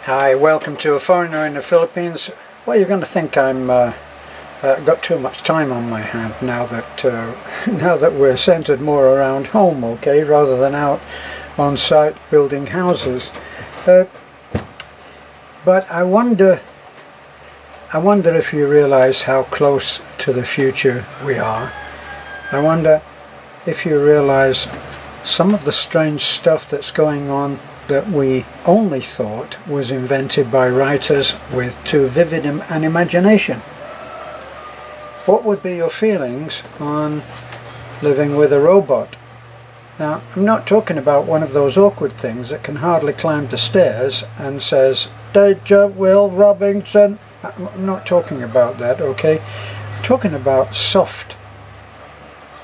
Hi, welcome to A Foreigner in the Philippines. Well, you're going to think I'm got too much time on my hand now that now that we're centered more around home, okay, rather than out on site building houses. But I wonder if you realize how close to the future we are. I wonder if you realize some of the strange stuff that's going on that we only thought was invented by writers with too vivid an imagination. What would be your feelings on living with a robot? Now, I'm not talking about one of those awkward things that can hardly climb the stairs and says, "Danger, Will Robinson." I'm not talking about that, okay? I'm talking about soft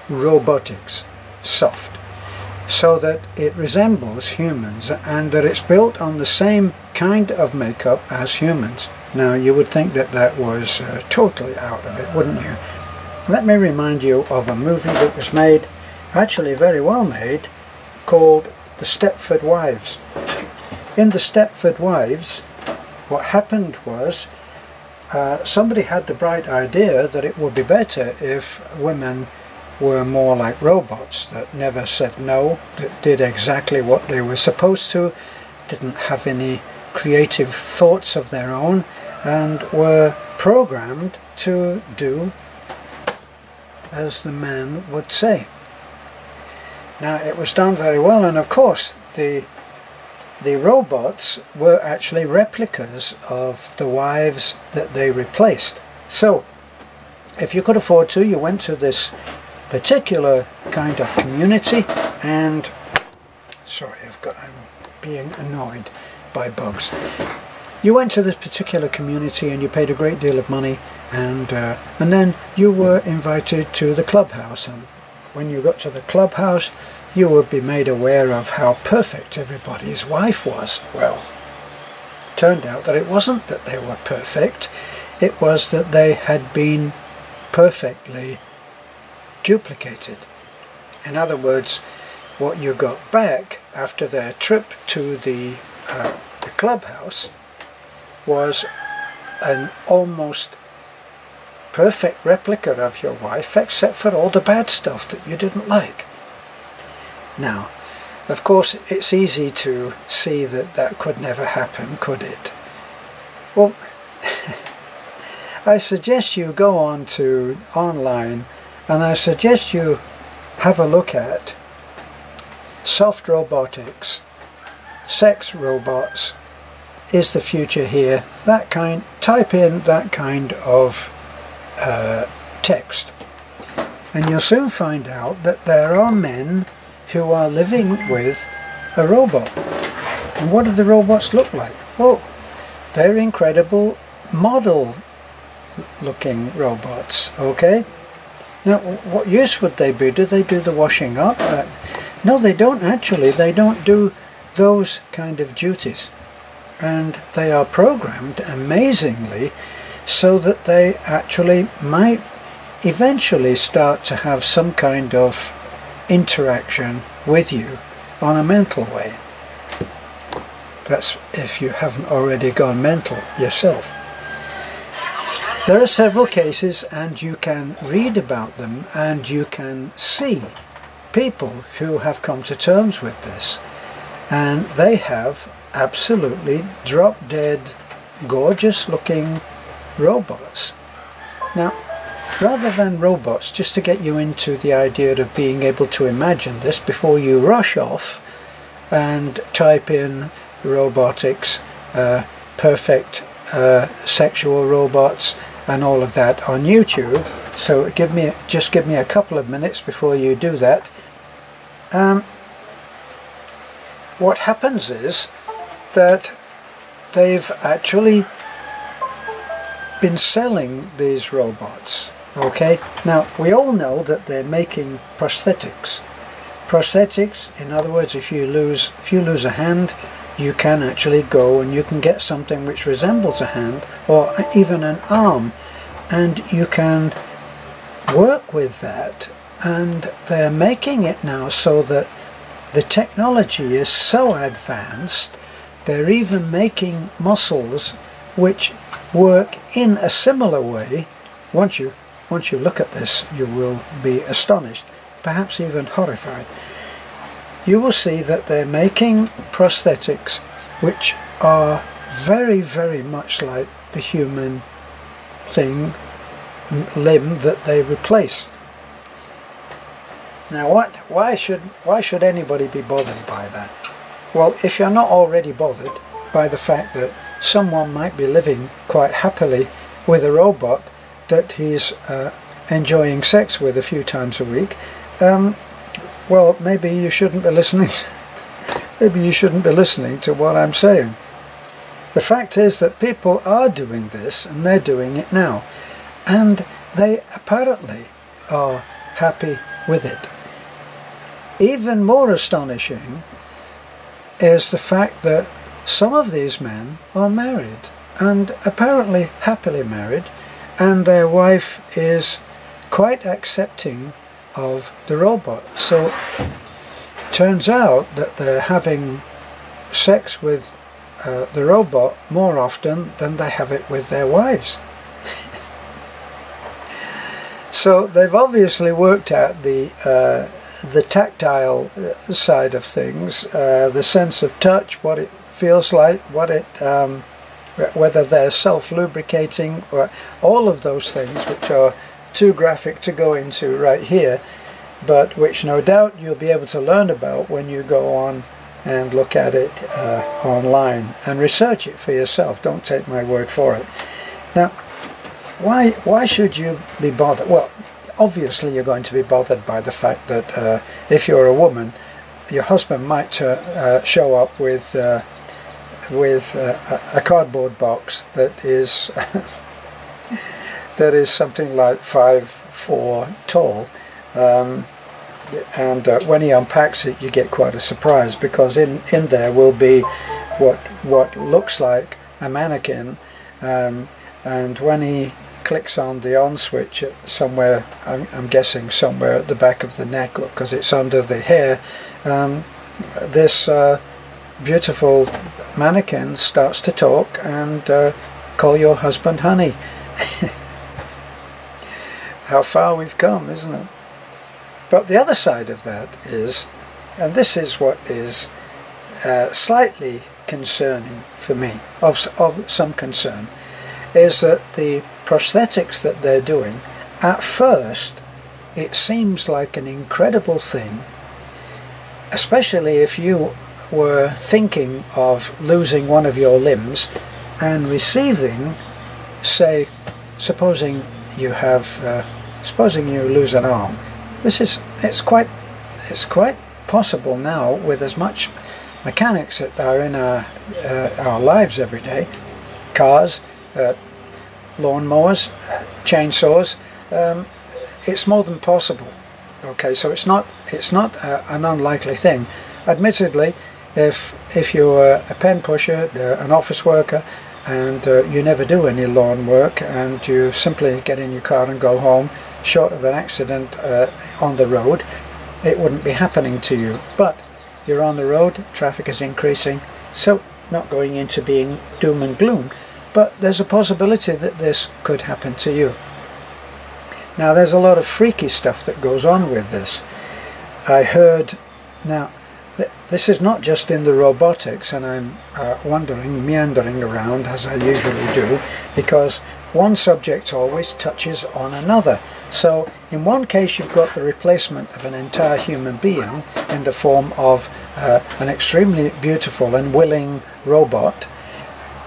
robotics. Soft. So that it resembles humans and that it's built on the same kind of makeup as humans. Now, you would think that that was totally out of it, wouldn't you? Let me remind you of a movie that was made, actually very well made, called The Stepford Wives. In The Stepford Wives, what happened was somebody had the bright idea that it would be better if women were more like robots, that never said no, that did exactly what they were supposed to, didn't have any creative thoughts of their own, and were programmed to do as the man would say. Now, it was done very well, and of course the robots were actually replicas of the wives that they replaced. So if you could afford to, you went to this particular kind of community, and sorry, I'm being annoyed by bugs. You went to this particular community and you paid a great deal of money, and then you were invited to the clubhouse, and when you got to the clubhouse you would be made aware of how perfect everybody's wife was. Well, it turned out that it wasn't that they were perfect, it was that they had been perfectly duplicated. In other words, what you got back after their trip to the clubhouse was an almost perfect replica of your wife, except for all the bad stuff that you didn't like. Now, of course, it's easy to see that that could never happen, could it? Well, I suggest you go on to online, and I suggest you have a look at soft robotics, sex robots, is the future here, that kind, type in that kind of text, and you'll soon find out that there are men who are living with a robot. And what do the robots look like? Well, they're incredible model looking robots, okay? Now, what use would they be? Do they do the washing up? No, they don't actually. They don't do those kind of duties. And they are programmed amazingly so that they actually might eventually start to have some kind of interaction with you on a mental way. That's if you haven't already gone mental yourself. There are several cases, and you can read about them, and you can see people who have come to terms with this, and they have absolutely drop-dead, gorgeous-looking robots. Now, rather than robots, just to get you into the idea of being able to imagine this before you rush off and type in robotics, perfect sexual robots, and all of that on YouTube. So just give me a couple of minutes before you do that. What happens is that they've actually been selling these robots, okay? Now, we all know that they're making prosthetics. Prosthetics, in other words, if you lose a hand, you can actually go and you can get something which resembles a hand or even an arm, and you can work with that. And they're making it now so that the technology is so advanced They're even making muscles which work in a similar way. Once you look at this, you will be astonished, perhaps even horrified. You will see that they're making prosthetics which are very, very much like the human limb that they replace. Now why should anybody be bothered by that? Well, if you're not already bothered by the fact that someone might be living quite happily with a robot that he's enjoying sex with a few times a week, well, maybe you shouldn't be listening. Maybe you shouldn't be listening to what I'm saying. The fact is that people are doing this, and they're doing it now, and they apparently are happy with it. Even more astonishing is the fact that some of these men are married, and apparently happily married, and their wife is quite accepting of the robot. So turns out that they're having sex with the robot more often than they have it with their wives. So they've obviously worked out the tactile side of things, the sense of touch, what it feels like, what it whether they're self-lubricating, or all of those things which are too graphic to go into right here, but which no doubt you'll be able to learn about when you go on and look at it online and research it for yourself. Don't take my word for it. Now, why should you be bothered? Well, obviously you're going to be bothered by the fact that if you're a woman, your husband might show up with a cardboard box that is that is something like 5'4" tall, and when he unpacks it, you get quite a surprise, because in there will be what looks like a mannequin, and when he clicks on the on switch somewhere, I'm guessing somewhere at the back of the neck, because it's under the hair, this beautiful mannequin starts to talk and call your husband honey. How far we've come, isn't it? But the other side of that is, and this is what is slightly concerning for me, of some concern, is that the prosthetics that they're doing, at first it seems like an incredible thing, especially if you were thinking of losing one of your limbs and receiving, say, supposing you lose an arm. It's quite possible now, with as much mechanics that are in our lives every day, cars, lawnmowers, chainsaws, it's more than possible. Okay, so it's not an unlikely thing. Admittedly, if you're a pen pusher, an office worker, and you never do any lawn work, and you simply get in your car and go home, short of an accident on the road, it wouldn't be happening to you. But you're on the road, traffic is increasing, so not going into being doom and gloom, but there's a possibility that this could happen to you. Now, there's a lot of freaky stuff that goes on with this. I heard, now this is not just in the robotics, and I'm meandering around as I usually do, because one subject always touches on another. So in one case you've got the replacement of an entire human being in the form of an extremely beautiful and willing robot,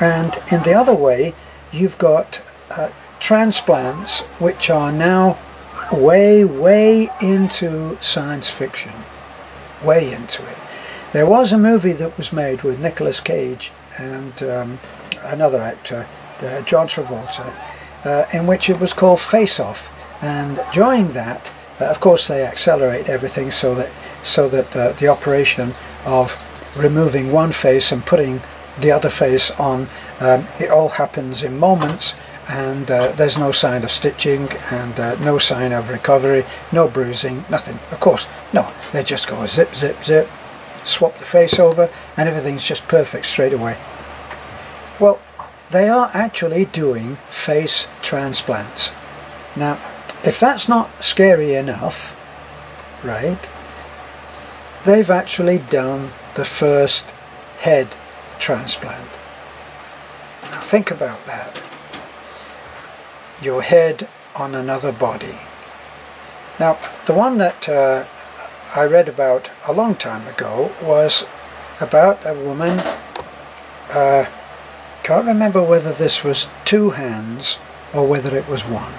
and in the other way you've got transplants, which are now way into science fiction, way into it. There was a movie that was made with Nicolas Cage and another actor, John Travolta, in which it was called Face Off, and during that, of course, they accelerate everything so that the operation of removing one face and putting the other face on, it all happens in moments, and there's no sign of stitching and no sign of recovery, no bruising, nothing. Of course, no, they just go zip, zip, zip, swap the face over, and everything's just perfect straight away. Well, they are actually doing face transplants. Now, if that's not scary enough, right, they've actually done the first head transplant. Now think about that. Your head on another body. Now, the one that I read about a long time ago was about a woman, can't remember whether this was 2 hands or whether it was 1.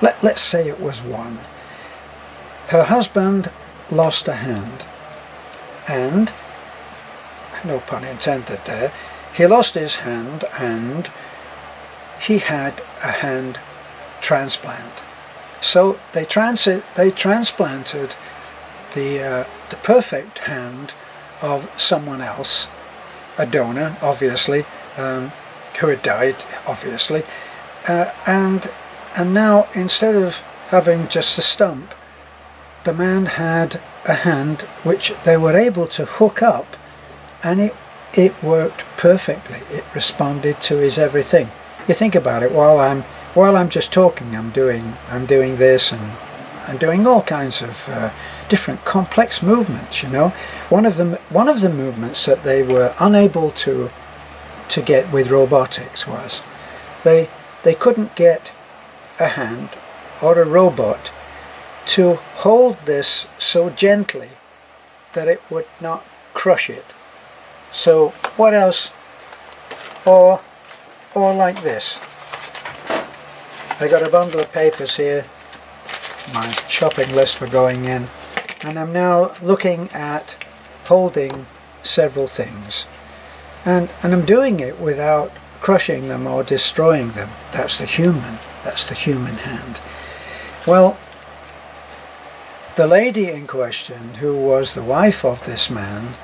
Let's say it was 1. Her husband lost a hand, and, no pun intended there, he lost his hand and he had a hand transplant. So they transplanted the perfect hand of someone else, a donor, obviously, who had died, obviously, and now instead of having just a stump, the man had a hand which they were able to hook up, and it worked perfectly. It responded to his everything. You think about it, while I'm just talking, I'm doing this, and I'm doing all kinds of different complex movements. You know, one of the movements that they were unable to get with robotics was they couldn't get a hand or a robot to hold this so gently that it would not crush it. So what else? Or like this. I got a bundle of papers here, my shopping list for going in, and I'm now looking at holding several things, and I'm doing it without crushing them or destroying them. That's the human hand. Well, the lady in question, who was the wife of this man,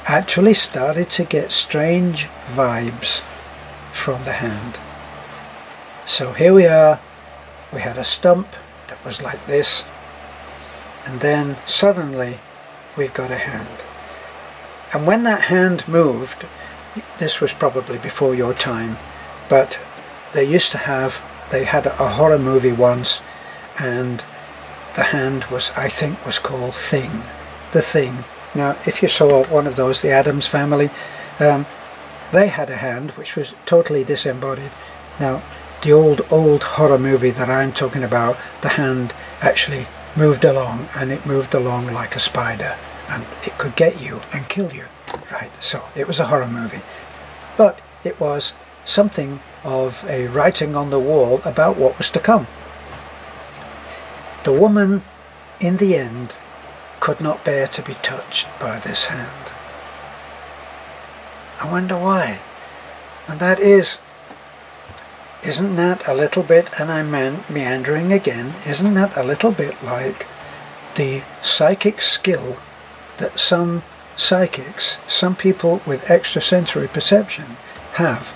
actually started to get strange vibes from the hand. So here we are, we had a stump that was like this, and then suddenly we've got a hand. And when that hand moved, this was probably before your time, but they had a horror movie once, and the hand was, I think, was called Thing. The Thing. Now, if you saw one of those, the Addams Family, they had a hand which was totally disembodied. Now, the old horror movie that I'm talking about, the hand actually moved along, and it moved along like a spider, and it could get you and kill you. Right, so it was a horror movie. But it was something of a writing on the wall about what was to come. The woman, in the end, could not bear to be touched by this hand. I wonder why. And that is, isn't that a little bit, and I'm meandering again, isn't that a little bit like the psychic skill that some psychics, some people with extrasensory perception have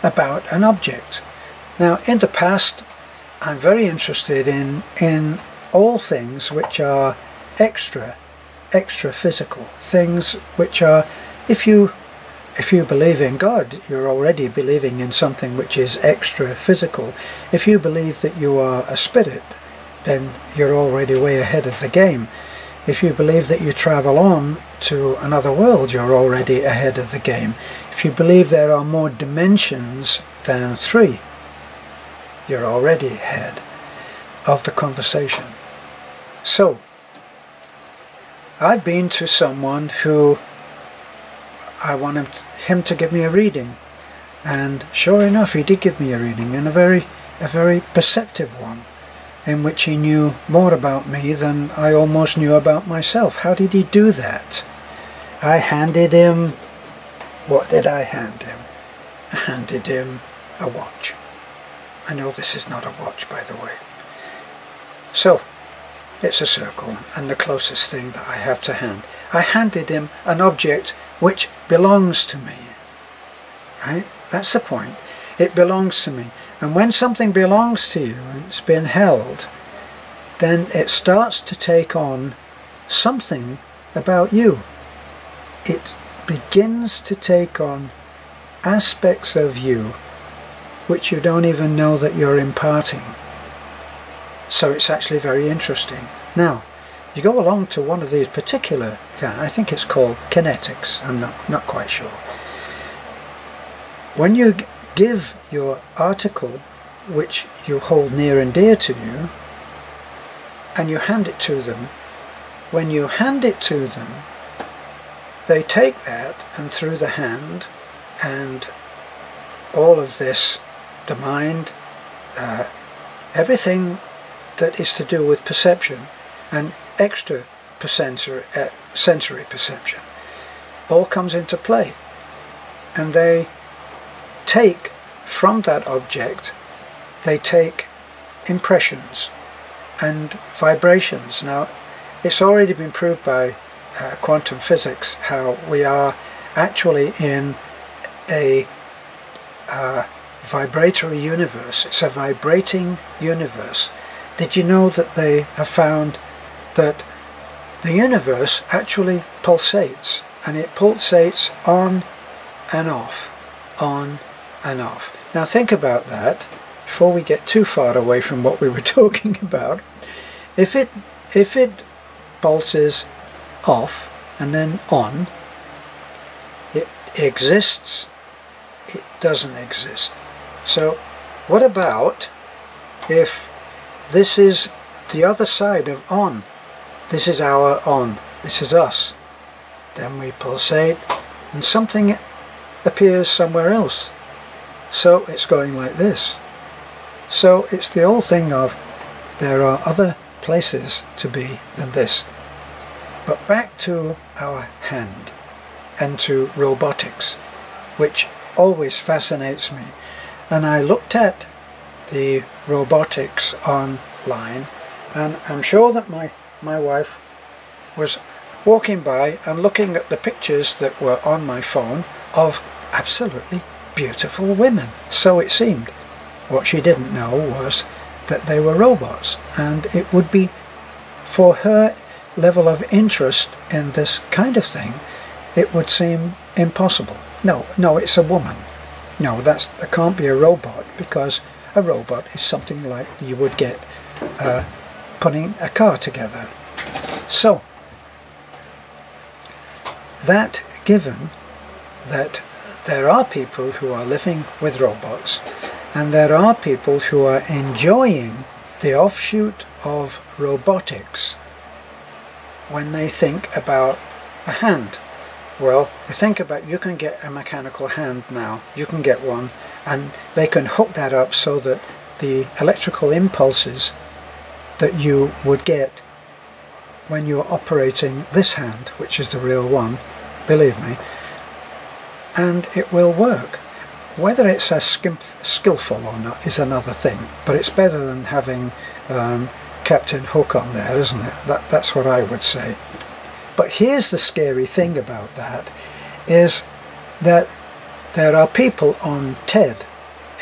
about an object? Now, in the past, I'm very interested in all things which are extra physical, things which are, if you believe in God, you're already believing in something which is extra physical. If you believe that you are a spirit, then you're already way ahead of the game. If you believe that you travel on to another world, you're already ahead of the game. If you believe there are more dimensions than 3, you're already ahead of the conversation. So, I've been to someone who I wanted him to give me a reading, and sure enough, he did give me a reading, and a very perceptive one, in which he knew more about me than I almost knew about myself. How did he do that? I handed him, what did I hand him? I handed him a watch. I know this is not a watch, by the way. So, it's a circle, and the closest thing that I have to hand. I handed him an object which belongs to me. Right? That's the point. It belongs to me. And when something belongs to you, and it's been held, then it starts to take on something about you. it begins to take on aspects of you which you don't even know that you're imparting. So it's actually very interesting. Now, you go along to one of these particular, I think it's called kinetics, I'm not quite sure. When you give your article, which you hold near and dear to you, and you hand it to them, when you hand it to them, they take that, and through the hand and all of this, the mind, everything that is to do with perception and extra sensory perception all comes into play, and they take from that object, they take impressions and vibrations. Now, it's already been proved by quantum physics how we are actually in a vibratory universe. It's a vibrating universe. Did you know that they have found that the universe actually pulsates, and it pulsates on and off, on and off. Now think about that before we get too far away from what we were talking about. If it pulses off and then on, it exists, it doesn't exist. So what about if this is the other side of on? This is our on, this is us. Then we pulsate and something appears somewhere else. So it's going like this. So it's the old thing of there are other places to be than this. But back to our hand and to robotics, which always fascinates me. And I looked at the robotics online, and I'm sure that my wife was walking by and looking at the pictures that were on my phone of absolutely beautiful women. So it seemed. What she didn't know was that they were robots, and it would be, for her level of interest in this kind of thing, it would seem impossible. No, it's a woman. No, that can't be a robot, because a robot is something like you would get putting a car together. So, that given that there are people who are living with robots, and there are people who are enjoying the offshoot of robotics when they think about a hand. Well, you think about, you can get a mechanical hand now, you can get one, and they can hook that up so that the electrical impulses that you would get when you're operating this hand, which is the real one, believe me, and it will work. Whether it's as skillful or not is another thing, but it's better than having Captain Hook on there, isn't it? That's what I would say. But here's the scary thing about that, is that there are people on TED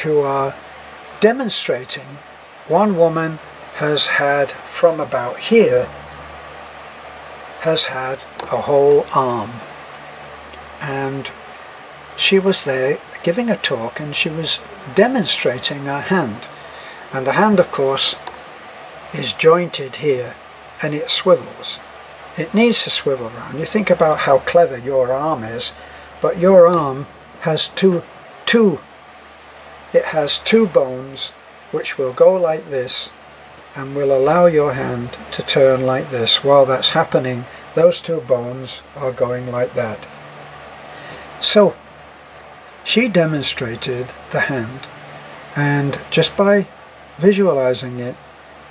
who are demonstrating. One woman has had, from about here, has had a whole arm, and she was there giving a talk, and she was demonstrating her hand, and the hand, of course, is jointed here, and it swivels. It needs to swivel around. You think about how clever your arm is, but your arm has it has two bones which will go like this and will allow your hand to turn like this. While that's happening, those two bones are going like that. So she demonstrated the hand, and just by visualizing it,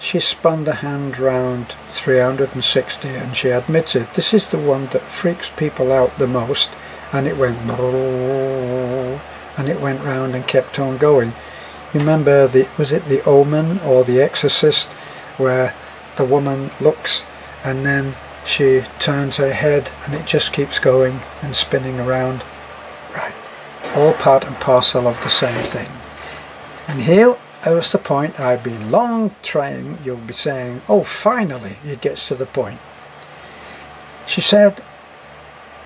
she spun the hand round 360, and she admitted this is the one that freaks people out the most, and it went and it went round and kept on going. You remember was it The Omen or The Exorcist, where the woman looks and then she turns her head and it just keeps going and spinning around? Right, all part and parcel of the same thing. And here was the point I've been long trying. You'll be saying, oh, finally it gets to the point. She said,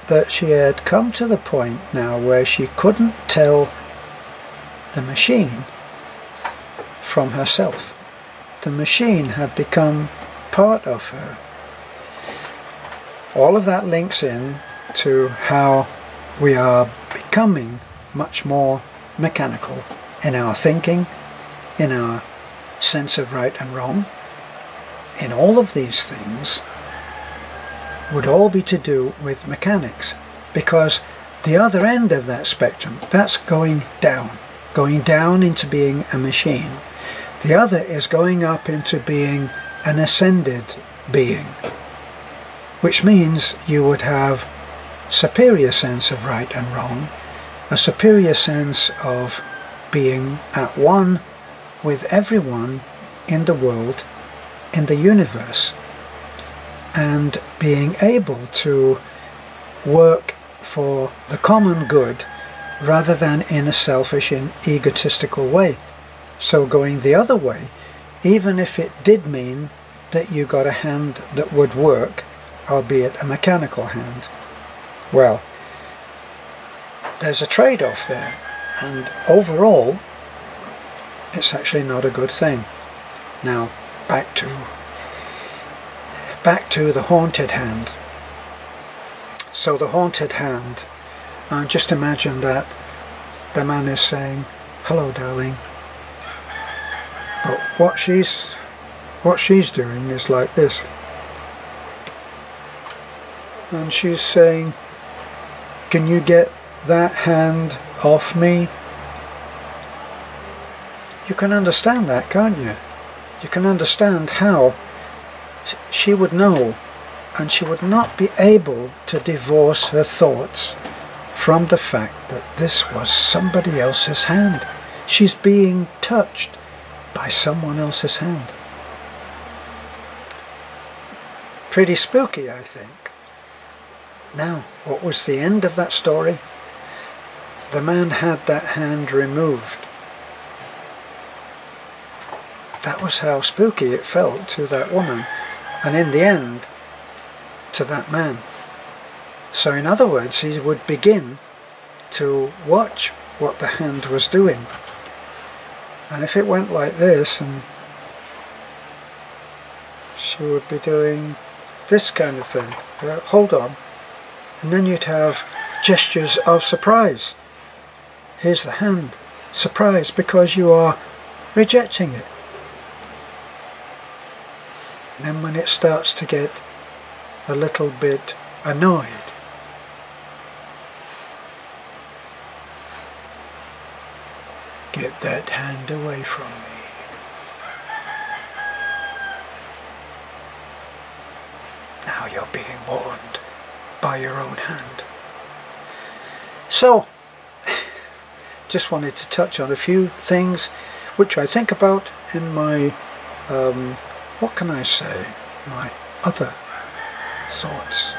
that she had come to the point now where she couldn't tell the machine from herself. The machine had become part of her. All of that links in to how we are becoming much more mechanical in our thinking, in our sense of right and wrong. In all of these things would all be to do with mechanics, because the other end of that spectrum, that's going down into being a machine. The other is going up into being an ascended being, which means you would have superior sense of right and wrong, a superior sense of being at one with everyone in the world, in the universe, and being able to work for the common good rather than in a selfish and egotistical way. So going the other way, even if it did mean that you got a hand that would work, albeit a mechanical hand, well, there's a trade-off there, and overall it's actually not a good thing. Now back to the haunted hand. So the haunted hand, just imagine that the man is saying, "Hello, darling," but what she's doing is like this, and she's saying, "Can you get that hand off me?" You can understand that, can't you? You can understand how she would know, and she would not be able to divorce her thoughts from the fact that this was somebody else's hand. She's being touched by someone else's hand. Pretty spooky, I think. Now, what was the end of that story? The man had that hand removed. That was how spooky it felt to that woman, and in the end, to that man. So in other words, he would begin to watch what the hand was doing. And if it went like this, and she would be doing this kind of thing, hold on, and then you'd have gestures of surprise. Here's the hand, surprise, because you are rejecting it. And then when it starts to get a little bit annoyed, get that hand away from me. Now you're being warned by your own hand. So, just wanted to touch on a few things which I think about in my, what can I say, my other thoughts.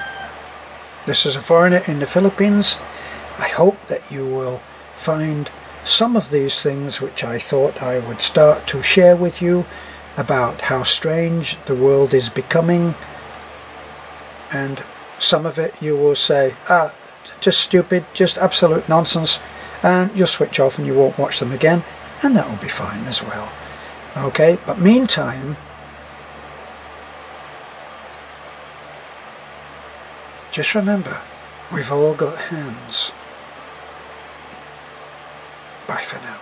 This is a foreigner in the Philippines. I hope that you will find some of these things which I thought I would start to share with you about how strange the world is becoming, and some of it you will say, just stupid, just absolute nonsense, and you'll switch off and you won't watch them again, and that will be fine as well. Okay, but meantime, just remember, we've all got hands. Bye for now.